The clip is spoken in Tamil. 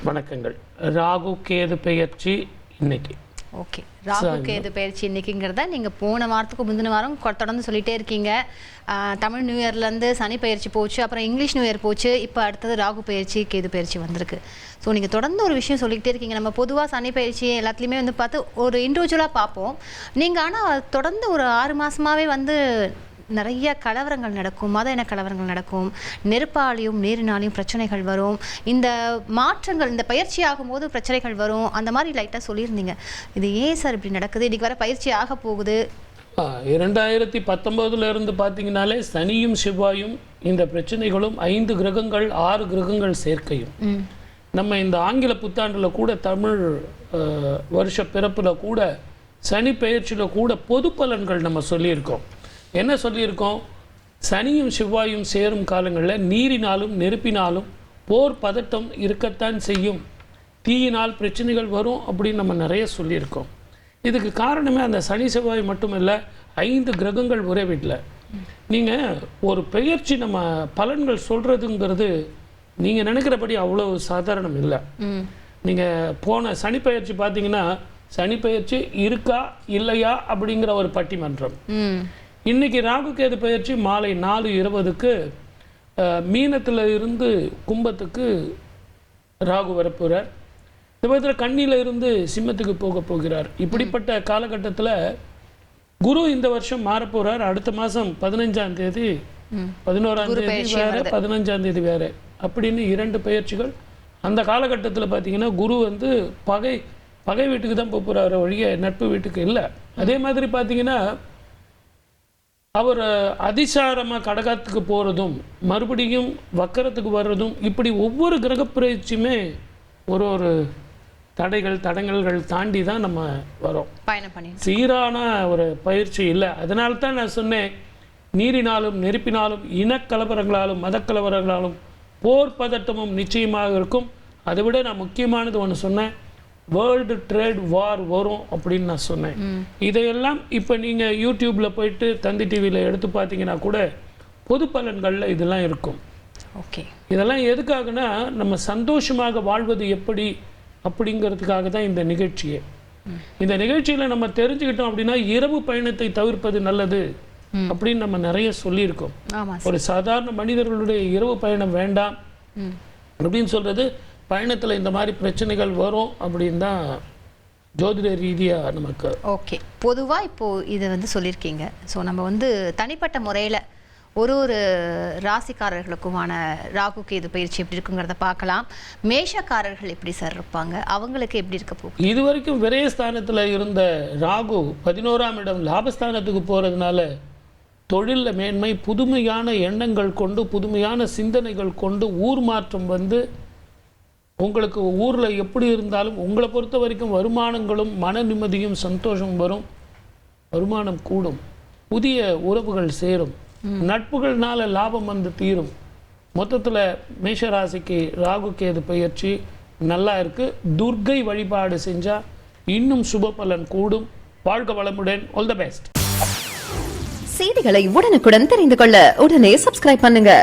வணக்கங்கள். ராகு கேது பெயர்ச்சி இன்னைக்கு. ஓகே, ராகு கேது பெயர்ச்சி இன்னைக்குங்கிறத நீங்கள் போன வாரத்துக்கு முந்தின வாரம் தொடர்ந்து சொல்லிகிட்டே இருக்கீங்க. தமிழ் நியூ இயர்லேருந்து சனி பயிற்சி போச்சு, அப்புறம் இங்கிலீஷ் நியூ இயர் போச்சு, இப்போ அடுத்தது ராகு பயிற்சி கேது பயிற்சி வந்திருக்கு. ஸோ நீங்கள் தொடர்ந்து ஒரு விஷயம் சொல்லிக்கிட்டே இருக்கீங்க. நம்ம பொதுவாக சனி பயிற்சி எல்லாத்துலேயுமே வந்து பார்த்து ஒரு இண்டிவிஜுவலாக பார்ப்போம். நீங்கள் ஆனால் தொடர்ந்து ஒரு 6 மாதமாகவே வந்து நிறைய கலவரங்கள் நடக்கும், மத இன கலவரங்கள் நடக்கும், நெருப்பாலையும் நீரினாலையும் பிரச்சனைகள் வரும், இந்த மாற்றங்கள் இந்த பயிற்சி ஆகும்போது பிரச்சனைகள் வரும், அந்த மாதிரி லைட்டாக சொல்லியிருந்தீங்க. இது ஏன் சார் இப்படி நடக்குது? இன்றைக்கி வர பயிற்சி ஆக போகுது. 2019 இருந்து பார்த்தீங்கன்னாலே சனியும் செவ்வாயும் இந்த பிரச்சனைகளும் 5 கிரகங்கள் 6 கிரகங்கள் சேர்க்கையும். நம்ம இந்த ஆங்கில புத்தாண்டில் கூட தமிழ் வருஷ பிறப்பில் கூட சனி பயிற்சியில் கூட பொது பலன்கள் நம்ம சொல்லியிருக்கோம். என்ன சொல்லியிருக்கோம்? சனியும் செவ்வாயும் சேரும் காலங்களில் நீரினாலும் நெருப்பினாலும் போர் பதட்டம் இருக்கத்தான் செய்யும், தீயினால் பிரச்சனைகள் வரும் அப்படின்னு நம்ம நிறைய சொல்லியிருக்கோம். இதுக்கு காரணமே அந்த சனி செவ்வாய் மட்டும் இல்லை, 5 கிரகங்கள் ஒரே வீட்டில். நீங்கள் ஒரு பெயர்ச்சி நம்ம பலன்கள் சொல்கிறதுங்கிறது நீங்கள் நினைக்கிறபடி அவ்வளோ சாதாரணம் இல்லை. நீங்கள் போன சனி பயிற்சி பார்த்தீங்கன்னா சனி பயிற்சி இருக்கா இல்லையா அப்படிங்கிற ஒரு பட்டிமன்றம். இன்னைக்கு ராகு கேது பயிற்சி மாலை 4:20க்கு மீனத்தில் இருந்து கும்பத்துக்கு ராகு வரப்போகிறார். இந்த விதத்தில் கண்ணியில் இருந்து சிம்மத்துக்கு போக போகிறார். இப்படிப்பட்ட காலகட்டத்தில் குரு இந்த வருஷம் மாறப்போகிறார். அடுத்த மாதம் 15ஆம் தேதி 11ஆம் தேதி வேறு 15ஆம் தேதி வேறு அப்படின்னு 2 பயிற்சிகள். அந்த காலகட்டத்தில் பார்த்தீங்கன்னா குரு வந்து பகை வீட்டுக்கு தான் போகிறார் ஒழிய நட்பு வீட்டுக்கு இல்லை. அதே மாதிரி பார்த்தீங்கன்னா அவர் அதிசாரமாக கடகத்துக்கு போகிறதும் மறுபடியும் வக்கரத்துக்கு வர்றதும், இப்படி ஒவ்வொரு கிரக பயிற்சியுமே ஒரு தடங்கல்கள் தாண்டி தான் நம்ம வரோம். சீரான ஒரு பயிற்சி இல்லை. அதனால தான் நான் சொன்னேன், நீரினாலும் நெருப்பினாலும் இனக்கலவரங்களாலும் மதக்கலவரங்களாலும் போர் பதட்டமும் நிச்சயமாக இருக்கும். அதை விட நான் முக்கியமானது ஒன்று சொன்னேன், வேர்ல்டு ட்ரேட் வார் வரும் அப்படின்னு நான் சொன்னேன். இதையெல்லாம் இப்போ நீங்கள் யூடியூப்பில் போயிட்டு தந்தி டிவியில் எடுத்து பார்த்தீங்கன்னா கூட பொது பலன்களில் இதெல்லாம் இருக்கும். ஓகே, இதெல்லாம் எதுக்காகனா நம்ம சந்தோஷமாக வாழ்வது எப்படி அப்படிங்கிறதுக்காக தான் இந்த நிகழ்ச்சியே. இந்த நிகழ்ச்சியில் நம்ம தெரிஞ்சுக்கிட்டோம் அப்படின்னா இரவு பயணத்தை தவிர்ப்பது நல்லது அப்படின்னு நம்ம நிறைய சொல்லியிருக்கோம். ஒரு சாதாரண மனிதர்களுடைய இரவு பயணம் வேண்டாம் அப்படின்னு சொல்கிறது, பயணத்தில் இந்த மாதிரி பிரச்சனைகள் வரும் அப்படின்னு தான் ஜோதிட ரீதியாக நமக்கு. ஓகே, பொதுவாக இப்போது இதை வந்து சொல்லியிருக்கீங்க. ஸோ நம்ம வந்து தனிப்பட்ட முறையில் ஒரு ராசிக்காரர்களுக்குமான ராகு கேது பயிற்சி எப்படி இருக்குங்கிறத பார்க்கலாம். மேஷக்காரர்கள் எப்படி சார் இருப்பாங்க? அவங்களுக்கு எப்படி இருக்க போகுது? இது வரைக்கும் விரயஸ்தானத்தில் இருந்த ராகு 11ஆம் இடம் லாபஸ்தானத்துக்கு போகிறதுனால தொழிலில் மேன்மை, புதுமையான எண்ணங்கள் கொண்டு புதுமையான சிந்தனைகள் கொண்டு ஊர் மாற்றம் வந்து உங்களுக்கு ஊரில் எப்படி இருந்தாலும் உங்களை பொறுத்த வரைக்கும் வருமானங்களும் மன நிம்மதியும் சந்தோஷம் வரும், வருமானம் கூடும், புதிய உறவுகள் சேரும், நட்புகள்னால லாபம் வந்து தீரும். மொத்தத்தில் மேஷராசிக்கு ராகு கேது பயிற்சி நல்லா இருக்குது. துர்க்கை வழிபாடு செஞ்சால் இன்னும் சுப பலன் கூடும். வாழ்க வளமுடன். All the best. செய்திகளை உடனுக்குடன் தெரிந்து கொள்ள உடனே சப்ஸ்கிரைப் பண்ணுங்க.